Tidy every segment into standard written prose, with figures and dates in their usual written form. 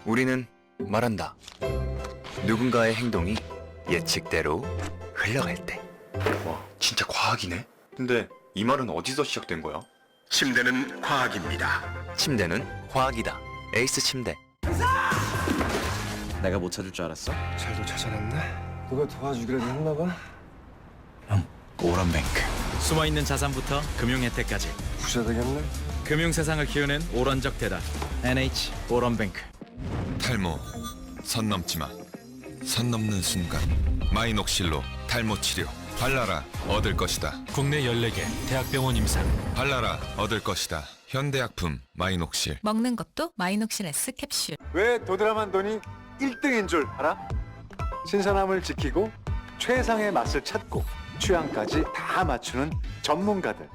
우리는 말한다. 누군가의 행동이 예측대로 흘러갈 때. 와, 진짜 과학이네. 근데 이 말은 어디서 시작된 거야? 침대는 과학입니다. 침대는 과학이다. 에이스 침대. 내가 못 찾을 줄 알았어? 잘도 찾아놨네. 누가 도와주기라도 했나봐. 오런뱅크. 숨어있는 자산부터 금융 혜택까지 부자 되겠네. 금융 세상을 키우는 오런적 대답 NH 오런뱅크. 탈모, 선 넘지 마. 선 넘는 순간 마이녹실로 탈모 치료. 발라라, 얻을 것이다. 국내 14개 대학병원 임상. 발라라, 얻을 것이다. 현대약품 마이녹실. 먹는 것도 마이녹실 S 캡슐. 왜 도드라만 돈이 1등인 줄 알아? 신선함을 지키고 최상의 맛을 찾고 취향까지 다 맞추는 전문가들.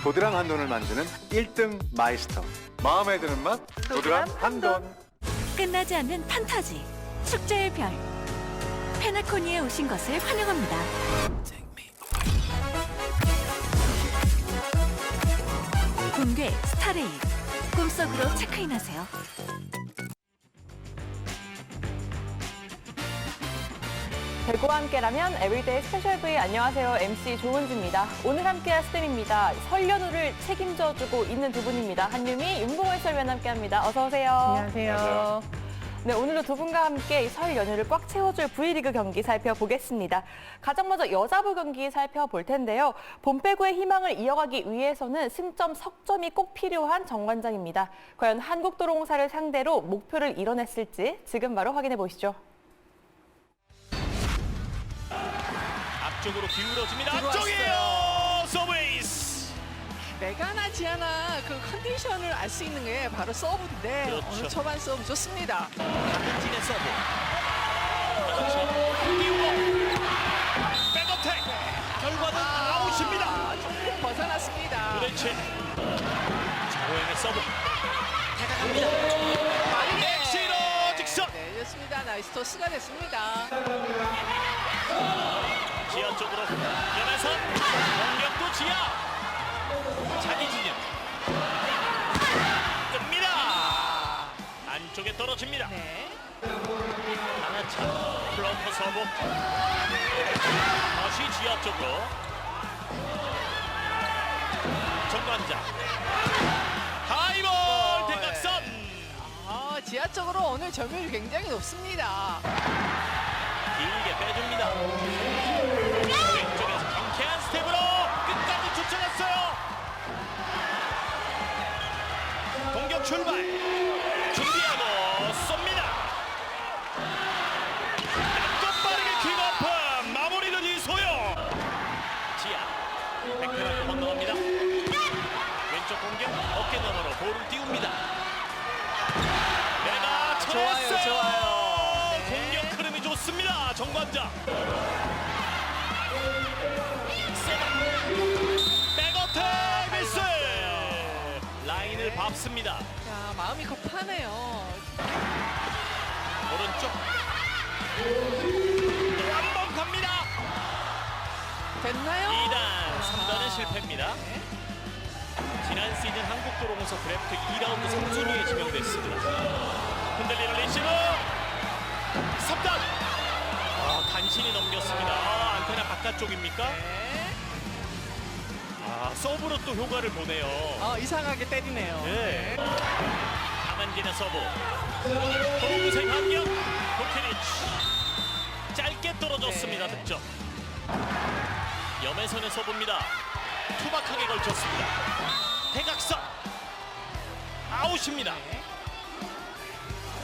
도드람 한돈을 만드는 1등 마이스터. 마음에 드는 맛 도드람 한돈. 끝나지 않는 판타지. 축제의 별. 페나코니에 오신 것을 환영합니다. 공개 스타레일. 꿈속으로 체크인하세요. 대구와 함께라면 에브리데이 스페셜 V. 안녕하세요. MC 조은지입니다. 오늘 함께할 스텝입니다. 설 연휴를 책임져주고 있는 두 분입니다. 한유미, 윤봉호 해설위원 함께합니다. 어서 오세요. 안녕하세요. 네, 오늘도 두 분과 함께 설 연휴를 꽉 채워줄 V리그 경기 살펴보겠습니다. 가장 먼저 여자부 경기 살펴볼 텐데요. 봄배구의 희망을 이어가기 위해서는 승점, 석점이 꼭 필요한 정관장입니다. 과연 한국도로공사를 상대로 목표를 이뤄냈을지 지금 바로 확인해 보시죠. 앞쪽으로 기울어집니다. 앞쪽이에요. 서브에이스. 내가 하나 지하나 그 컨디션을 알 수 있는 게 바로 서브인데 그렇죠. 오늘 초반 서브 좋습니다. 박은진의 서브. 그렇죠. 이후로 백어택. 결과는 아웃입니다. 조금 벗어났습니다. 도대체 자호영의 서브. 다가갑니다. 엑시로 직선. 네, 좋습니다. 나이스 토스가 됐습니다. 지하 쪽으로 연해선 공격도 지하. 자기 진영 뜹니다. 안쪽에 떨어집니다. 네. 하나차 플런터 서브. 다시 지하 쪽으로 정관장 하이볼 대각선. 지하 쪽으로 오늘 점유율이 굉장히 높습니다. 길게 빼줍니다. 왼쪽에서 경쾌한 스텝으로 끝까지 쫓아갔어요. 공격 출발. 준비하고 쏩니다. 낮고 빠르게 킥오프. 마무리는 이소영. 지하. 백패라고 건너갑니다. 왼쪽 공격 어깨 너머로 볼을 띄웁니다. 내가 쳐냈어요. 좋아요. 네. 공격 흐름이 좋습니다. 정관장. 백어택 미스. 라인을 밟습니다. 자, 마음이 급하네요. 오른쪽. 또 한 번 갑니다. 됐나요? 2단, 3단은 실패입니다. 네. 지난 시즌 한국도로공사 드래프트 2라운드 3순위에 지명됐습니다. 흔들리는 리시브. 3단. 간신히 넘겼습니다. 안테나 바깥쪽입니까? 네. 서브로 또 효과를 보네요. 이상하게 때리네요. 네. 강한진의 서브. 동생 한경. 도키니치. 짧게 떨어졌습니다. 네. 득점. 염혜선의 서브입니다. 투박하게 걸쳤습니다. 대각선. 아웃입니다. 네.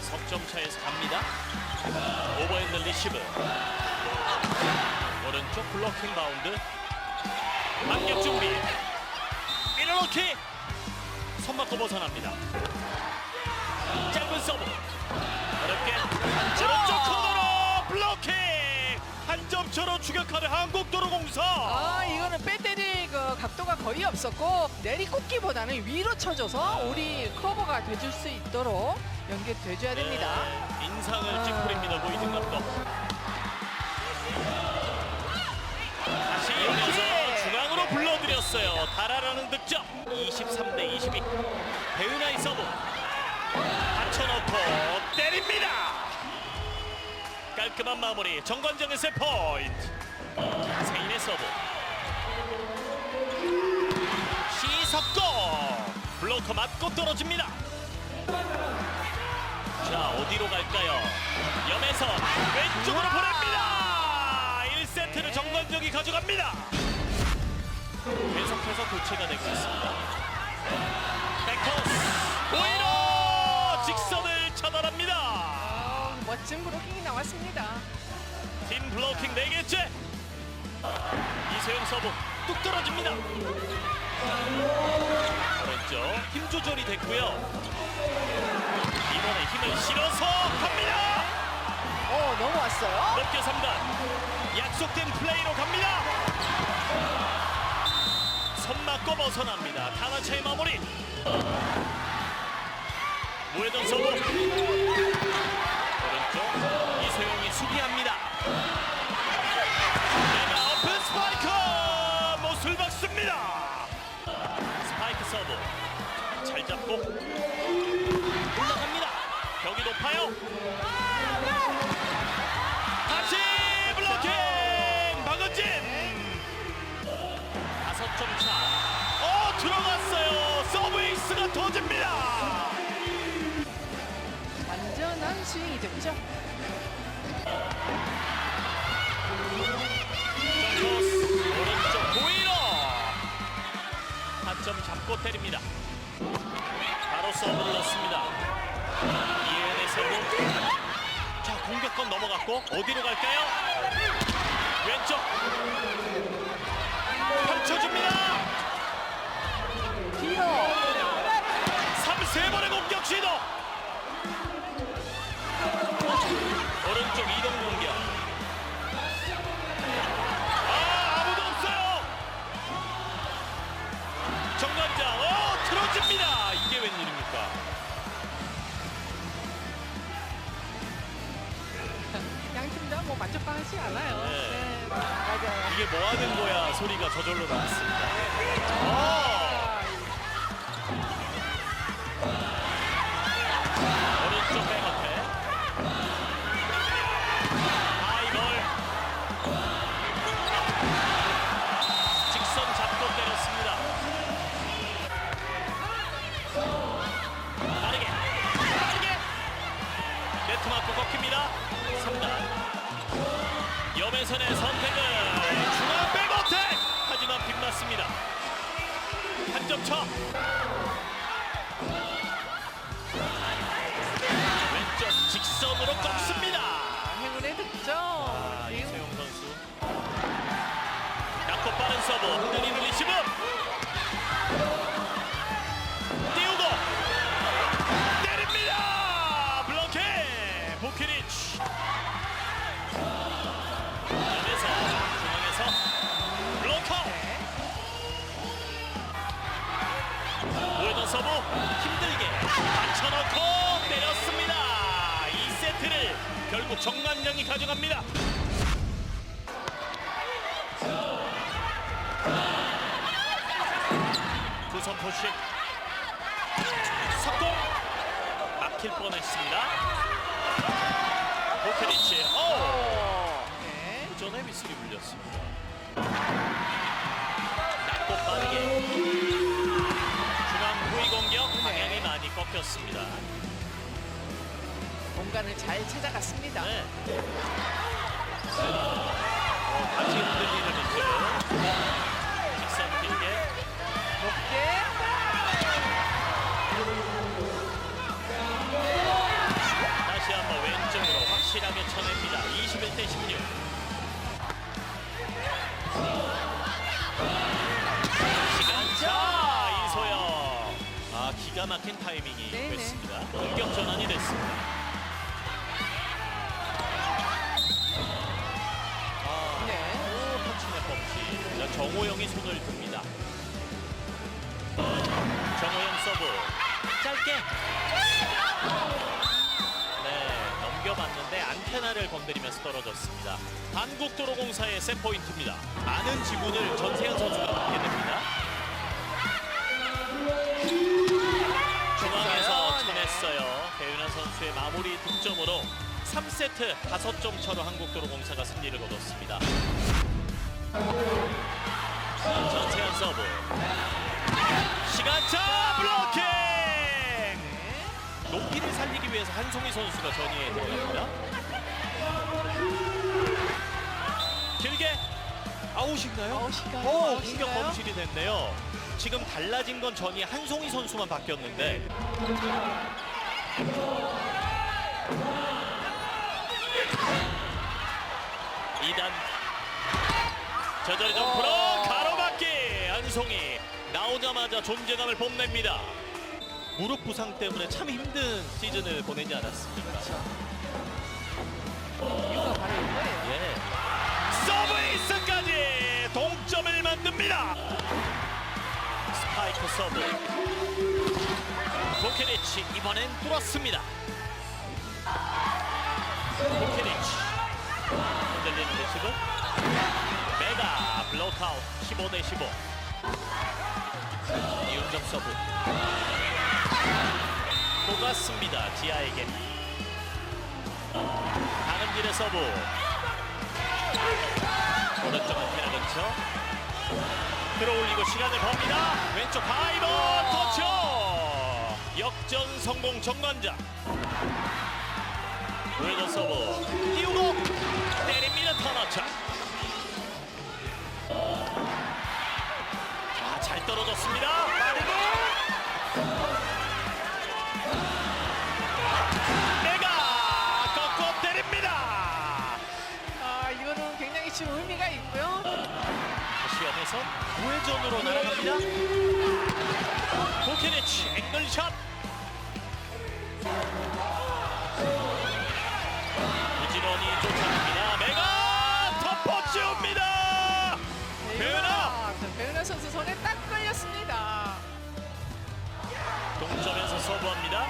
석점 차에서 갑니다. 오버핸드 리시브. 오른쪽 블로킹 바운드. 반격 준비. 밀어넣기. 손 맞고 벗어납니다. 짧은 서브. 어렵게 오른쪽 코너로 블로킹. 한 점 차로 추격하는 한국도로공사. 이거는 배터리 그 각도가 거의 없었고 내리꽂기보다는 위로 쳐줘서 우리 커버가 돼줄 수 있도록 연결돼줘야 됩니다. 네, 인상을 찌푸립니다. 고이든 감독. 다시 이어서 중앙으로 불러들였어요. 달아라는 득점. 23대 22. 배은하의 서브. 받쳐놓고 때립니다. 깔끔한 마무리. 정관장의 세 포인트. 세인의 서브. 시석고 블로커 맞고 떨어집니다. 자, 어디로 갈까요? 염에서 왼쪽으로 보냅니다. 1세트를 정관장이 가져갑니다. 계속해서 교체가 되고 있습니다. 백토스 오히려 직선을 차단합니다. 멋진 브로킹이 나왔습니다. 팀 블로킹 4개째. 이소영 서브 뚝 떨어집니다. 오른쪽 힘 조절이 됐고요. 이번에 힘을 실어서 갑니다. 넘어왔어요. 높게 3단 약속된 플레이로 갑니다. 손 맞고 벗어납니다. 타나차의 마무리. 무회전 서브. 오른쪽 이소영이 수비합니다. 내가 오픈 스파이크 못을 박습니다. 스파이크 서브 잘 잡고 올라갑니다. 벽이 높아요. 다시 블로킹 박은진. 5점 차. 들어갔어요. 서브에이스가 터집니다. 완전한 스윙이 됐죠. 점토스 오른쪽 보이러 4점 잡고 때립니다. 바로 서브를 넣습니다. 이혜연의 서브. 자, 공격권 넘어갔고 어디로 갈까요? 왼쪽 펼쳐줍니다. 뒤로 3-3번의 공격 시도. 오른쪽 이동 공격. 아무도 없어요. 정관장 틀어집니다. 이게 웬일입니까? 양팀 다 뭐 만족하지 않아요. 네. 맞아요. 이게 뭐 하는 거야 소리가 저절로 나왔습니다. 오른쪽 백어택. 하이볼. 직선 잡고 때렸습니다. 빠르게 네트 맞고 꺾입니다. 3단 염혜선의 선택은 중앙 백어택. 하지만 빗맞습니다. 한 점 차. 왼쪽 직선으로 꺾습니다. 행운의 득점. 이소영 선수. 낮고 빠른 서브. 흔들리는 리시브. 띄우고 때립니다. 블로킹. 보키리치. 염에서 중앙에서 블로커. 오해던 서브 힘들게 받쳐놓고 때렸습니다. 2세트를 결국 정관장이 가져갑니다. 두선 포식 석공 막힐 뻔했습니다. 보케리치 네. 그 전에 미스리 불렸습니다. 낮고 빠르게 중앙 후위 공격 방향이 많이 꺾였습니다. 공간을 잘 찾아갔습니다. 네. 다시 흔들리는 리스크. 직선 길게 높게. 다시 한번 왼쪽으로 확실하게 쳐냅니다. 21대 16. 시간차 이소영. 기가 막힌 타이밍이 네네. 됐습니다. 공격 전환이 됐습니다. 네. 터치네 법 자, 정호영이 손을 듭니다. 정호영 서브 짧게. 네, 넘겨봤는데 안테나를 건드리면서 떨어졌습니다. 한국도로공사의 세 포인트입니다. 많은 지분을 전세현 선수가 맡게 됩니다. 중앙에서 쳐냈어요. 배윤아 선수의 마무리 득점으로 3세트 5점 차로 한국도로공사가 승리를 거뒀습니다. 전세현 서브. 시간차 블로킹! 높이를 살리기 위해서 한송이 선수가 전위에 들어갑니다. 길게 아웃인가요? 아웃인가요? 공격 범실이 됐네요. 지금 달라진 건 전위 한송이 선수만 바뀌었는데 이단 저절이 점프로 가로막기 한송이 나오자마자 존재감을 뽐냅니다. 무릎 부상 때문에 참 힘든 시즌을 보내지 않았습니까? 이유가 바로 이거예요. 예. 서브에이스까지 동점을 만듭니다. 스파이크 서브. 보케리치 이번엔 뚫었습니다. 보케리치 흔들리는 모습은 메가 블록아웃 15대15. 이윤정 서브 녹았습니다. 지아에게 가는 길의 서브. 오른쪽 안테나 근처 들어올리고 시간을 법니다. 왼쪽 하이버 터치. 역전 성공 정관장. 왼쪽 서브 띄우고 때립니다. 터너차. 잘 떨어졌습니다. 빠르게 내가 꺾어 때립니다. 이거는 굉장히 지금 의미가 있고요. 시험에서 우회전으로 날아갑니다. 보케네치 앵글샷. 부지런히 쫓아갑니다. 메가 덮어치웁니다. 배은하 선수 손에 딱 걸렸습니다. 동점에서 서브합니다.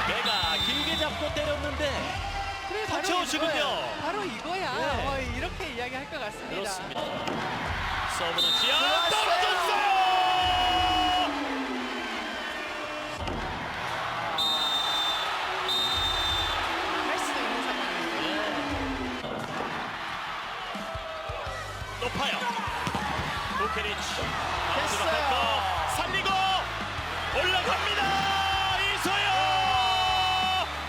메가 길게 잡고 때렸는데 그래, 다 채우시군요. 바로 이거야. 네. 이렇게 이야기할 것 같습니다. 그렇습니다. 서브는 지하 떨어졌어요. 할 수도 있는 상황이에요. 높아요. 부케리치 됐어요. 살리고 올라갑니다. 이소영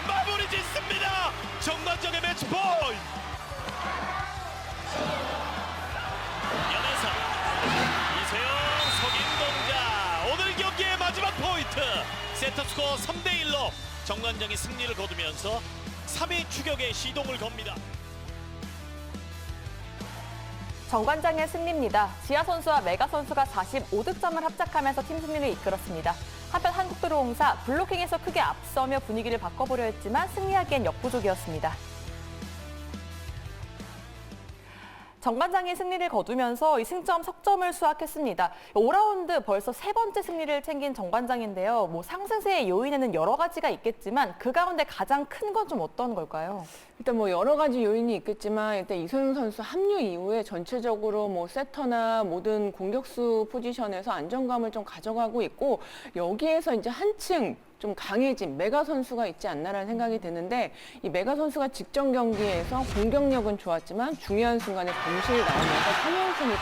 마무리 짓습니다. 정관적의 매치 포인트. 연애선 이소영 속인 동작. 오늘 경기의 마지막 포인트. 세트스코어 3대1로 정관장이 승리를 거두면서 3위 추격에 시동을 겁니다. 정관장의 승리입니다. 지아 선수와 메가 선수가 45득점을 합작하면서 팀 승리를 이끌었습니다. 한편 한국도로공사 블로킹에서 크게 앞서며 분위기를 바꿔보려 했지만 승리하기엔 역부족이었습니다. 정관장이 승리를 거두면서 이 승점 석점을 수확했습니다. 5라운드 벌써 3번째 승리를 챙긴 정관장인데요. 상승세의 요인에는 여러 가지가 있겠지만 그 가운데 가장 큰 건 좀 어떤 걸까요? 일단 여러 가지 요인이 있겠지만 일단 이소영 선수 합류 이후에 전체적으로 세터나 모든 공격수 포지션에서 안정감을 좀 가져가고 있고 여기에서 이제 한층 좀 강해진 메가 선수가 있지 않나라는 생각이 드는데 이 메가 선수가 직전 경기에서 공격력은 좋았지만 중요한 순간에 범실이 나오면서 3연승이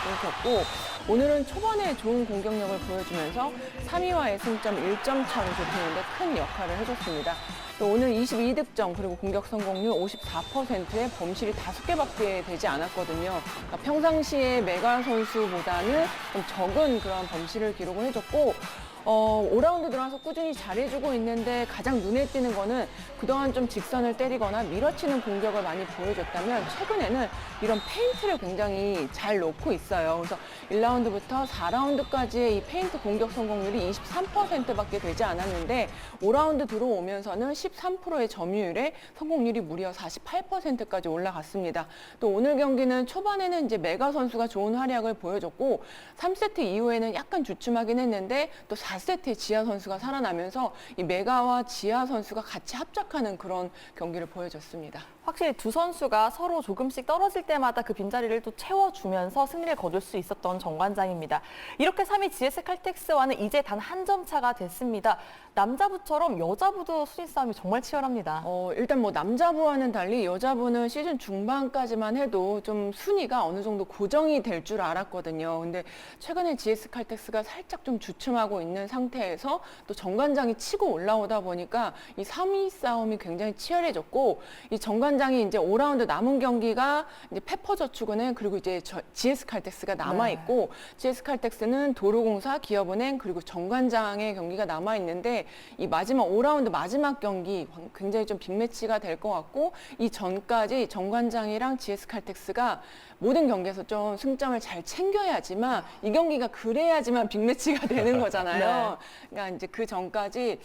끊겼고 오늘은 초반에 좋은 공격력을 보여주면서 3위와의 승점 1점 차로 좁히는데 큰 역할을 해줬습니다. 또 오늘 22득점 그리고 공격 성공률 54%에 범실이 5개밖에 되지 않았거든요. 그러니까 평상시에 메가 선수보다는 좀 적은 그런 범실을 기록을 해줬고 5라운드 들어와서 꾸준히 잘해주고 있는데 가장 눈에 띄는 거는 그동안 좀 직선을 때리거나 밀어치는 공격을 많이 보여줬다면 최근에는 이런 페인트를 굉장히 잘 놓고 있어요. 그래서 1라운드부터 4라운드까지의 이 페인트 공격 성공률이 23%밖에 되지 않았는데 5라운드 들어오면서는 13%의 점유율에 성공률이 무려 48%까지 올라갔습니다. 또 오늘 경기는 초반에는 이제 메가 선수가 좋은 활약을 보여줬고 3세트 이후에는 약간 주춤하긴 했는데 또 4세트에 지아 선수가 살아나면서 이 메가와 지아 선수가 같이 합작하는 그런 경기를 보여줬습니다. 확실히 두 선수가 서로 조금씩 떨어질 때마다 그 빈자리를 또 채워주면서 승리를 거둘 수 있었던 정관장입니다. 이렇게 3위 GS 칼텍스와는 이제 단 한 점 차가 됐습니다. 남자부처럼 여자부도 순위 싸움이 정말 치열합니다. 일단 뭐 남자부와는 달리 여자부는 시즌 중반까지만 해도 좀 순위가 어느 정도 고정이 될 줄 알았거든요. 근데 최근에 GS 칼텍스가 살짝 좀 주춤하고 있는 상태에서 또 정관장이 치고 올라오다 보니까 이 3위 싸움이 굉장히 치열해졌고, 이 정관장이 이제 5라운드 남은 경기가 이제 페퍼저축은행 그리고 이제 GS 칼텍스가 남아 있고, GS 칼텍스는 도로공사, 기업은행 그리고 정관장의 경기가 남아 있는데, 이 마지막 5라운드 마지막 경기 굉장히 좀 빅매치가 될 것 같고, 이 전까지 정관장이랑 GS 칼텍스가 모든 경기에서 좀 승점을 잘 챙겨야지만, 이 경기가 그래야지만 빅매치가 되는 거잖아요. 그러니까 이제 그 전까지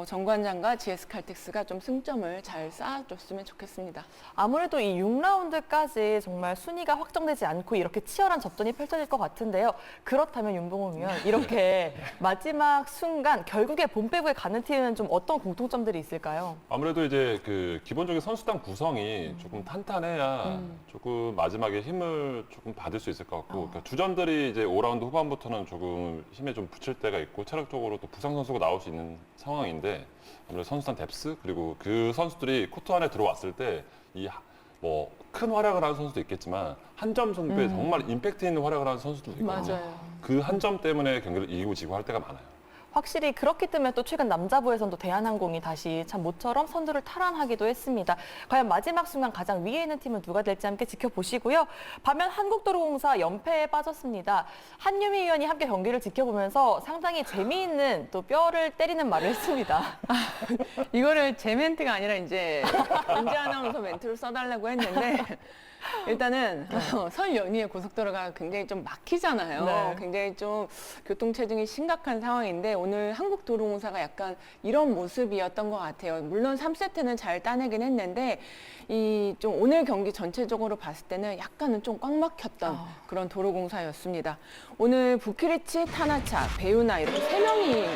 정관장과 GS 칼텍스가 좀 승점을 잘 쌓아줬으면 좋겠습니다. 아무래도 이 6라운드까지 정말 순위가 확정되지 않고 이렇게 치열한 접전이 펼쳐질 것 같은데요. 그렇다면 윤봉호 위원, 이렇게 마지막 순간 결국에 본배구에 가는 팀은 좀 어떤 공통점들이 있을까요? 아무래도 이제 그 기본적인 선수단 구성이 조금 탄탄해야 조금 마지막에 힘을 조금 받을 수 있을 것 같고, 그러니까 주전들이 이제 5라운드 후반부터는 조금 힘에 좀 붙일 때가 있고, 체력적으로 또 부상 선수가 나올 수 있는 상황인데, 아무래도 선수단 뎁스 그리고 그 선수들이 코트 안에 들어왔을 때 이 뭐 큰 활약을 하는 선수도 있겠지만 한 점 승부에 정말 임팩트 있는 활약을 하는 선수들도 있거든요. 맞아요. 그 한 점 때문에 경기를 이기고 지고 할 때가 많아요. 확실히 그렇기 때문에 또 최근 남자부에서는 또 대한항공이 다시 참 모처럼 선두를 탈환하기도 했습니다. 과연 마지막 순간 가장 위에 있는 팀은 누가 될지 함께 지켜보시고요. 반면 한국도로공사 연패에 빠졌습니다. 한유미 위원이 함께 경기를 지켜보면서 상당히 재미있는 또 뼈를 때리는 말을 했습니다. 이거를 제 멘트가 아니라 이제 은지 아나운서 멘트로 써달라고 했는데, 일단은 설 연휴에 고속도로가 굉장히 좀 막히잖아요. 네. 굉장히 좀 교통체증이 심각한 상황인데, 오늘 한국도로공사가 약간 이런 모습이었던 것 같아요. 물론 3세트는 잘 따내긴 했는데, 이 좀 오늘 경기 전체적으로 봤을 때는 약간은 좀 꽉 막혔던 그런 도로공사였습니다. 오늘 부키리치, 타나차, 배우나 이렇게 3명이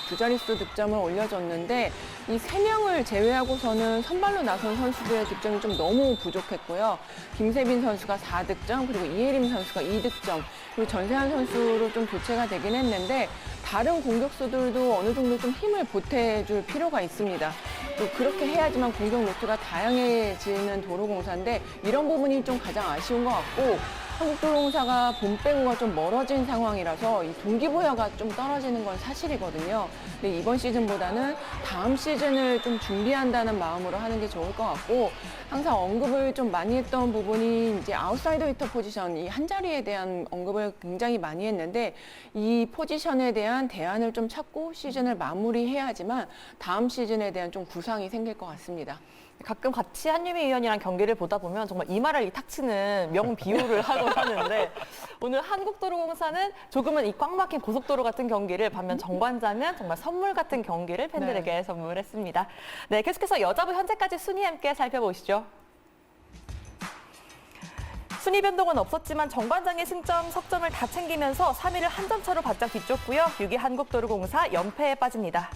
두 자릿수 득점을 올려줬는데, 이 3명을 제외하고서는 선발로 나선 선수들의 득점이 좀 너무 부족했고요. 김세빈 선수가 4득점, 그리고 이혜림 선수가 2득점, 그리고 전세환 선수로 좀 교체가 되긴 했는데, 다른 공격수들도 어느 정도 좀 힘을 보태줄 필요가 있습니다. 또 그렇게 해야지만 공격 루트가 다양해지는 도로공사인데, 이런 부분이 좀 가장 아쉬운 것 같고, 한국도로공사가 본배구가 좀 멀어진 상황이라서 이 동기부여가 좀 떨어지는 건 사실이거든요. 근데 이번 시즌보다는 다음 시즌을 좀 준비한다는 마음으로 하는 게 좋을 것 같고, 항상 언급을 좀 많이 했던 부분이 이제 아웃사이더 히터 포지션, 이 한 자리에 대한 언급을 굉장히 많이 했는데, 이 포지션에 대한 대안을 좀 찾고 시즌을 마무리해야지만 다음 시즌에 대한 좀 구상이 생길 것 같습니다. 가끔 같이 한유미 위원이랑 경기를 보다 보면 정말 이마를 탁 치는 명 비유를 하곤 하는데, 오늘 한국도로공사는 조금은 이 꽉 막힌 고속도로 같은 경기를, 반면 정관장은 정말 선물 같은 경기를 팬들에게 선물했습니다. 네, 계속해서 여자부 현재까지 순위 함께 살펴보시죠. 순위 변동은 없었지만 정관장의 승점, 석점을 다 챙기면서 3위를 한 점 차로 바짝 뒤쫓고요. 6위 한국도로공사 연패에 빠집니다.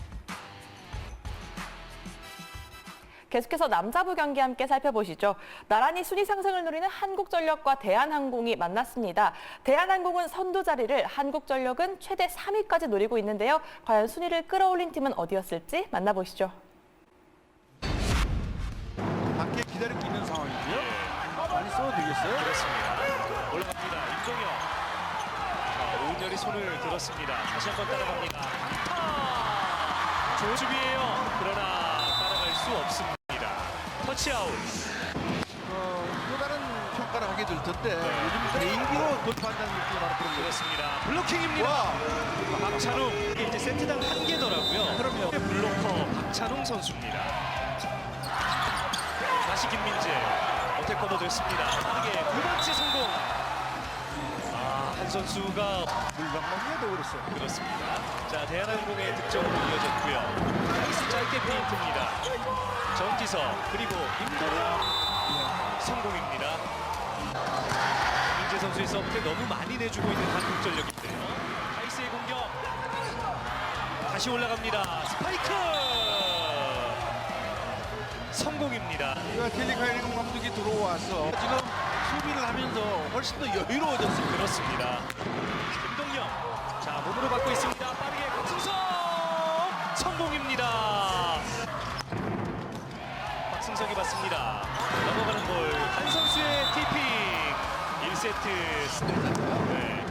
계속해서 남자부 경기 함께 살펴보시죠. 나란히 순위 상승을 노리는 한국전력과 대한항공이 만났습니다. 대한항공은 선두 자리를, 한국전력은 최대 3위까지 노리고 있는데요. 과연 순위를 끌어올린 팀은 어디였을지 만나보시죠. 밖에 기다리고 있는 상황이고요. 많이 써도 되겠어요? 그렇습니다. 올라갑니다. 임종혁. 자, 오은열이 손을 들었습니다. 다시 한번 따라갑니다. 좋은 수비예요. 그러나 따라갈 수 없습니다. 터치아웃. 또 다른 평가를 하게 될 텐데 요즘 개인기로 돌파한다는 느낌이 바로 그런 거예요. 그렇습니다. 블로킹입니다. 박찬웅. 이게 이제 세트당 1개더라고요. 그럼요. 블로커 박찬웅 선수입니다. 다시 김민재. 어택 커버 됐습니다. 빠르게 두 번째 성공. 한 선수가 물방망이에도 그랬어요. 그렇습니다. 자, 대한항공의 득점으로 이어졌고요. 나이스 짧게 페인트입니다. 정지석 그리고 임동혁 성공입니다. 김민재 선수의 서브를 너무 많이 내주고 있는 한국전력인데요. 하이스의 공격. 다시 올라갑니다. 스파이크 성공입니다. 텔리카이링 감독이 들어와서 지금 수비를 하면서 훨씬 더 여유로워졌습니다. 그렇습니다. 김동영. 자, 몸으로 받고 있습니다. 빠르게 박승석 성공입니다. 받습니다. 넘어가는 볼, 한 선수의 티핑. 1세트. 네.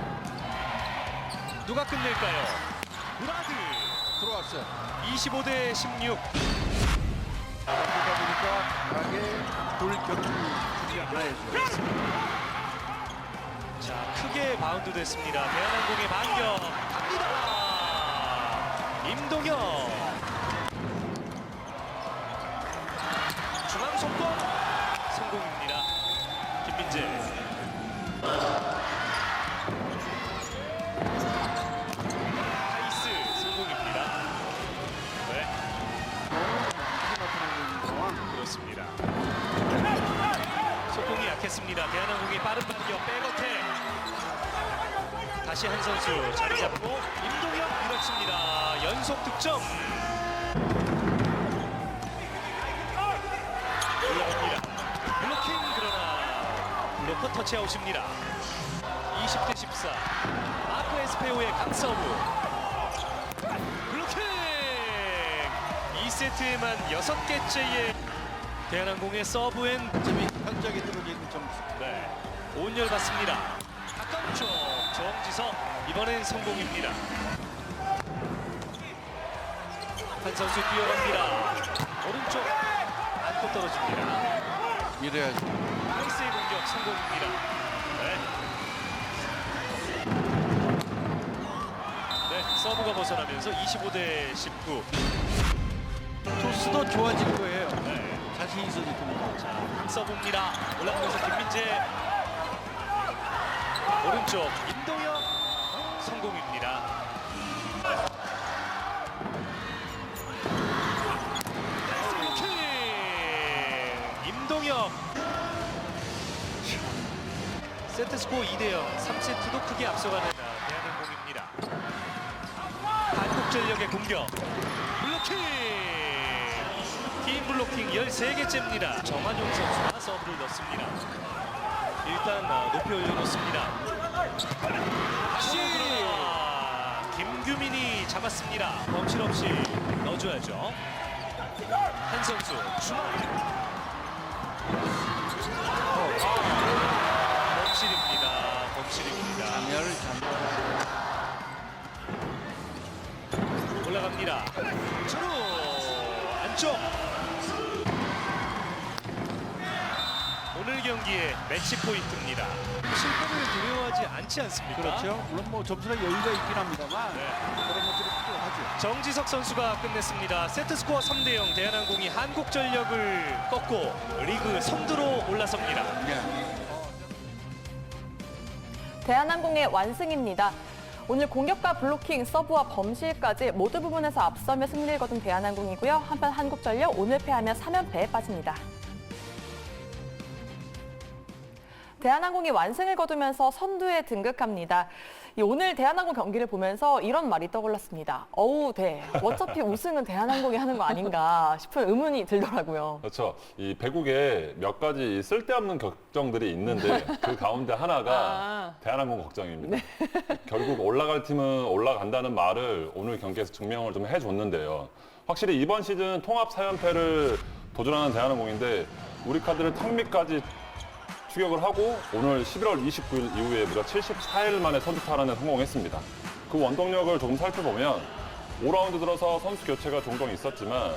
누가 끝낼까요? 무라드. 들어왔어요. 25대 16. 그러다 보니까 강하게 돌 경기 주지 않아야죠. 자, 크게 바운드 됐습니다. 대한항공의 반격 갑니다. 임동혁. 중앙 속공 성공입니다. 김민재. 하이스 성공입니다. 네. 그렇습니다. 속공이 약했습니다. 대한항공의 빠른 반격 백어택. 다시 한 선수 자리 잡고 임동혁 밀어칩니다. 연속 득점. 올라갑니다. 블로킹 그러나 블로커 터치아웃입니다. 20대 14. 마크 에스페오의 강서브. 블로킹. 2세트에만 6개째의 대한항공의 서브앤 점이 현장에 떨어지는 점수. 네. 온열 받습니다. 가까운 쪽 정지석 이번엔 성공입니다. 한 선수 뛰어갑니다. 오른쪽 안고 떨어집니다. 이래야죠. 하이스의 공격 성공입니다. 네. 네, 서브가 벗어나면서 25대 19. 토스도 좋아질 거예요. 네. 자신 있어질 겁니다. 자, 서브입니다. 올라가면서 김민재. 오른쪽 임동혁 성공입니다. 킥! 임동혁. 세트 스코어 2대0. 3세트도 크게 앞서가는 대한항공입니다. 한국전력의 공격. 블로킹. 팀 블로킹 13개째입니다. 정한용 선수가 서브를 넣습니다. 일단 높이 올려놓습니다. 다시 김규민이 잡았습니다. 범실 없이 넣어줘야죠. 한 선수 중앙. 범실입니다. 범실입니다. 올라갑니다. 초루 안쪽. 오늘 경기의 매치 포인트입니다. 실패를 두려워하지 않지 않습니까? 그렇죠. 물론 뭐 점수나 여유가 있긴 합니다만 그런 것들이 필요하죠. 정지석 선수가 끝냈습니다. 세트 스코어 3대0. 대한항공이 한국전력을 꺾고 리그 선두로 올라섭니다. 대한항공의 완승입니다. 오늘 공격과 블로킹, 서브와 범실까지 모두 부분에서 앞서며 승리를 거둔 대한항공이고요. 한편 한국전력 오늘 패하며 3연패에 빠집니다. 대한항공이 완승을 거두면서 선두에 등극합니다. 오늘 대한항공 경기를 보면서 이런 말이 떠올랐습니다. 어우, 어차피 우승은 대한항공이 하는 거 아닌가 싶은 의문이 들더라고요. 그렇죠. 이 배국에 몇 가지 쓸데없는 걱정들이 있는데 그 가운데 하나가 대한항공 걱정입니다. 네. 결국 올라갈 팀은 올라간다는 말을 오늘 경기에서 증명을 좀 해줬는데요. 확실히 이번 시즌 통합 4연패를 도전하는 대한항공인데 우리 카드를 턱밑까지 추격을 하고 오늘 11월 29일 이후에 무려 74일 만에 선두 탈환에 성공했습니다. 그 원동력을 조금 살펴보면 5라운드 들어서 선수 교체가 종종 있었지만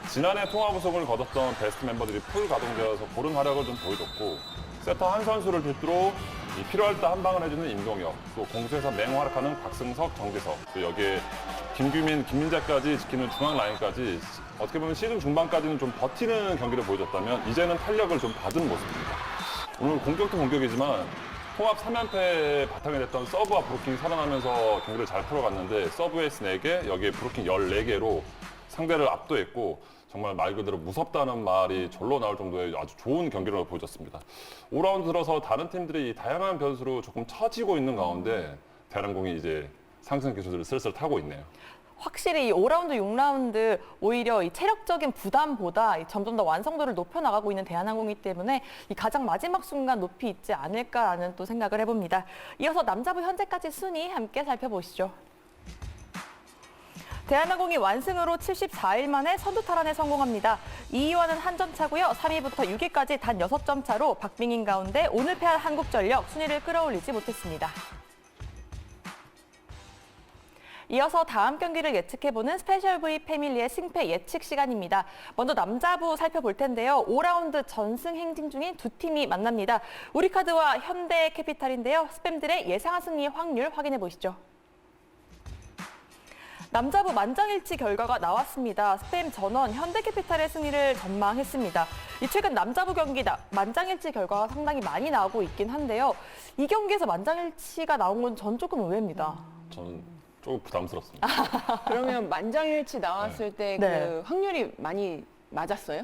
지난해 통합 우승을 거뒀던 베스트 멤버들이 풀 가동되어서 고른 활약을 좀 보여줬고 세터 한 선수를 필두로 필요할 때 한 방을 해주는 임동혁, 또 공수에서 맹활약하는 박승석, 정지석, 또 여기에 김규민, 김민재까지 지키는 중앙 라인까지 어떻게 보면 시즌 중반까지는 좀 버티는 경기를 보여줬다면 이제는 탄력을 좀 받은 모습입니다. 오늘 공격도 공격이지만 통합 3연패에 바탕이 됐던 서브와 브로킹이 살아나면서 경기를 잘 풀어갔는데 서브 에이스 4개, 여기에 브로킹 14개로 상대를 압도했고 정말 말 그대로 무섭다는 말이 절로 나올 정도의 아주 좋은 경기를 보여줬습니다. 5라운드 들어서 다른 팀들이 다양한 변수로 조금 처지고 있는 가운데 대한항공이 이제 상승 기술을 슬슬 타고 있네요. 확실히 이 5라운드, 6라운드 오히려 이 체력적인 부담보다 점점 더 완성도를 높여나가고 있는 대한항공이기 때문에 이 가장 마지막 순간 높이 있지 않을까라는 또 생각을 해봅니다. 이어서 남자부 현재까지 순위 함께 살펴보시죠. 대한항공이 완승으로 74일 만에 선두 탈환에 성공합니다. 2위와는 한 점 차고요. 3위부터 6위까지 단 6점 차로 박빙인 가운데 오늘 패한 한국전력 순위를 끌어올리지 못했습니다. 이어서 다음 경기를 예측해보는 스페셜 V 패밀리의 승패 예측 시간입니다. 먼저 남자부 살펴볼 텐데요. 5라운드 전승 행진 중인 두 팀이 만납니다. 우리카드와 현대캐피탈인데요. 스팸들의 예상한 승리 확률 확인해 보시죠. 남자부 만장일치 결과가 나왔습니다. 스팸 전원 현대캐피탈의 승리를 전망했습니다. 최근 남자부 경기 만장일치 결과가 상당히 많이 나오고 있긴 한데요. 이 경기에서 만장일치가 나온 건 전 조금 의외입니다. 저는 조금 부담스럽습니다. 그러면 만장일치 나왔을 때 그 확률이 많이 맞았어요?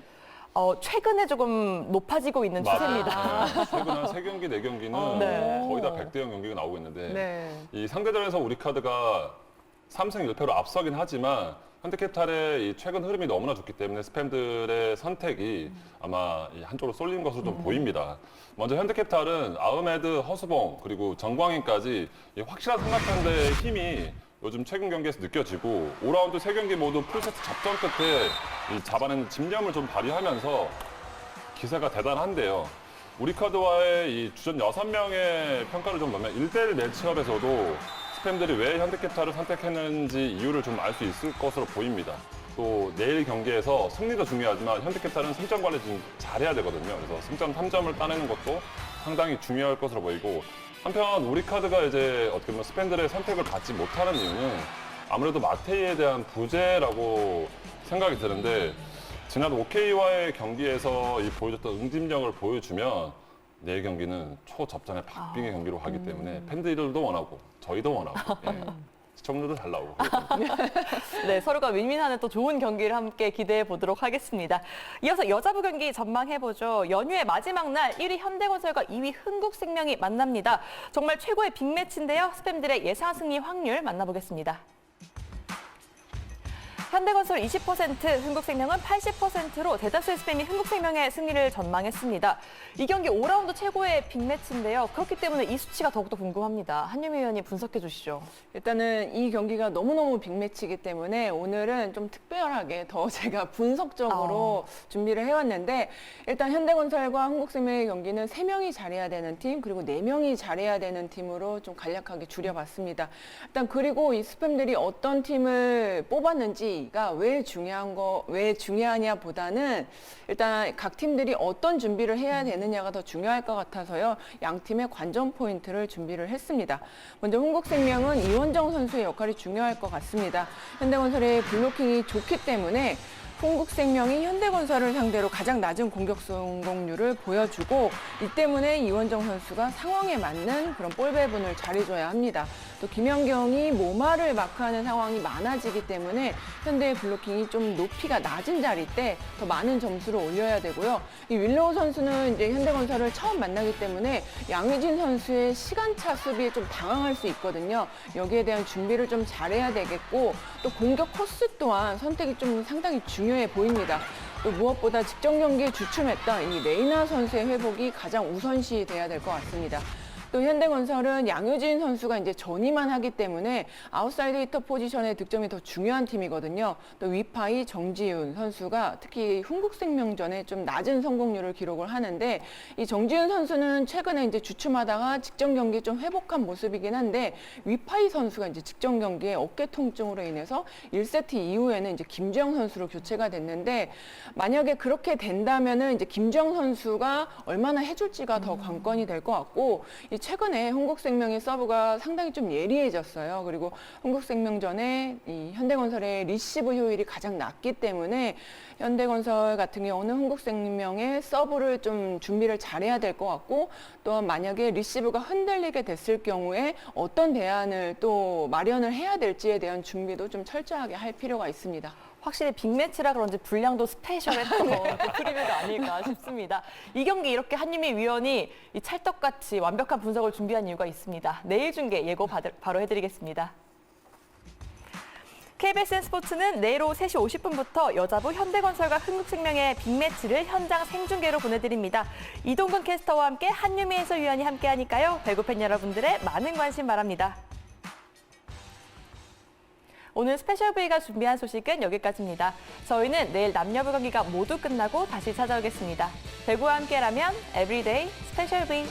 최근에 조금 높아지고 있는 추세입니다. 최근 한 3경기, 4경기는 거의 다 100대 0 경기가 나오고 있는데 이 상대전에서 우리카드가 3승 1패로 앞서긴 하지만 현대캐피탈의 이 최근 흐름이 너무나 좋기 때문에 스팸들의 선택이 아마 이 한쪽으로 쏠리는 것으로 좀 보입니다. 먼저 현대캐피탈은 아흐메드, 허수봉 그리고 정광인까지 이 확실한 삼각편대의 힘이 요즘 최근 경기에서 느껴지고 5라운드 3경기 모두 풀세트 접전 끝에 이 잡아낸 집념을 좀 발휘하면서 기세가 대단한데요. 우리카드와의 이 주전 6명의 평가를 좀 보면 1대1 매치업에서도 스팸들이 왜 현대캐피탈을 선택했는지 이유를 좀 알 수 있을 것으로 보입니다. 또 내일 경기에서 승리도 중요하지만 현대캐피탈은 승점 관리 좀 잘해야 되거든요. 그래서 승점 3점을 따내는 것도 상당히 중요할 것으로 보이고 한편 우리카드가 이제 어떻게 보면 스팸들의 선택을 받지 못하는 이유는 아무래도 마테이에 대한 부재라고 생각이 드는데 지난 OK와의 경기에서 이 보여줬던 응집력을 보여주면 내일 경기는 초접전의 박빙의 경기로 가기 때문에 팬들도 원하고 저희도 원하고 시청률도 잘 나오고 네, 서로가 윈윈하는 또 좋은 경기를 함께 기대해 보도록 하겠습니다. 이어서 여자부 경기 전망해보죠. 연휴의 마지막 날 1위 현대건설과 2위 흥국생명이 만납니다. 정말 최고의 빅매치인데요. 스팸들의 예상 승리 확률 만나보겠습니다. 현대건설 20%, 흥국생명은 80%로 대다수의 스팸이 흥국생명의 승리를 전망했습니다. 이 경기 5라운드 최고의 빅매치인데요. 그렇기 때문에 이 수치가 더욱더 궁금합니다. 한유미 위원님 분석해 주시죠. 일단은 이 경기가 너무너무 빅매치이기 때문에 오늘은 좀 특별하게 더 제가 분석적으로 준비를 해왔는데 일단 현대건설과 흥국생명의 경기는 3명이 잘해야 되는 팀 그리고 4명이 잘해야 되는 팀으로 좀 간략하게 줄여봤습니다. 일단 그리고 이 스팸들이 어떤 팀을 뽑았는지 왜 중요하냐 보다는 일단 각 팀들이 어떤 준비를 해야 되느냐가 더 중요할 것 같아서요. 양 팀의 관전 포인트를 준비를 했습니다. 먼저 흥국생명은 이원정 선수의 역할이 중요할 것 같습니다. 현대건설의 블로킹이 좋기 때문에 흥국생명이 현대건설을 상대로 가장 낮은 공격 성공률을 보여주고 이 때문에 이원정 선수가 상황에 맞는 그런 볼 배분을 잘해줘야 합니다. 또 김연경이 모마를 마크하는 상황이 많아지기 때문에 현대의 블로킹이 좀 높이가 낮은 자리 때 더 많은 점수를 올려야 되고요. 이 윌로우 선수는 이제 현대건설을 처음 만나기 때문에 양의진 선수의 시간차 수비에 좀 당황할 수 있거든요. 여기에 대한 준비를 좀 잘해야 되겠고 또 공격 코스 또한 선택이 좀 상당히 중요해 보입니다. 또 무엇보다 직전 경기에 주춤했던 이 레이나 선수의 회복이 가장 우선시 돼야 될 것 같습니다. 또 현대건설은 양효진 선수가 이제 전이만 하기 때문에 아웃사이드 히터 포지션의 득점이 더 중요한 팀이거든요. 또 위파이 정지윤 선수가 특히 흥국생명전에 좀 낮은 성공률을 기록을 하는데 이 정지윤 선수는 최근에 이제 주춤하다가 직전 경기에 좀 회복한 모습이긴 한데 위파이 선수가 이제 직전 경기에 어깨 통증으로 인해서 1세트 이후에는 이제 김주영 선수로 교체가 됐는데 만약에 그렇게 된다면은 이제 김주영 선수가 얼마나 해줄지가 더 관건이 될 것 같고 최근에 흥국생명의 서브가 상당히 좀 예리해졌어요. 그리고 흥국생명전에 이 현대건설의 리시브 효율이 가장 낮기 때문에 현대건설 같은 경우는 흥국생명의 서브를 좀 준비를 잘해야 될 것 같고 또 만약에 리시브가 흔들리게 됐을 경우에 어떤 대안을 또 마련을 해야 될지에 대한 준비도 좀 철저하게 할 필요가 있습니다. 확실히 빅매치라 그런지 분량도 스페셜했던 프리뷰가 아닐까 싶습니다. 이 경기 이렇게 한유미 위원이 이 찰떡같이 완벽한 분석을 준비한 이유가 있습니다. 내일 중계 예고 바로 해드리겠습니다. KBSN 스포츠는 내일 오후 3시 50분부터 여자부 현대건설과 흥국생명의 빅매치를 현장 생중계로 보내드립니다. 이동근 캐스터와 함께 한유미 해설위원이 함께하니까요. 배구 팬 여러분들의 많은 관심 바랍니다. 오늘 스페셜 V가 준비한 소식은 여기까지입니다. 저희는 내일 남녀부 경기가 모두 끝나고 다시 찾아오겠습니다. 배구와 함께라면 에브리데이 스페셜 V.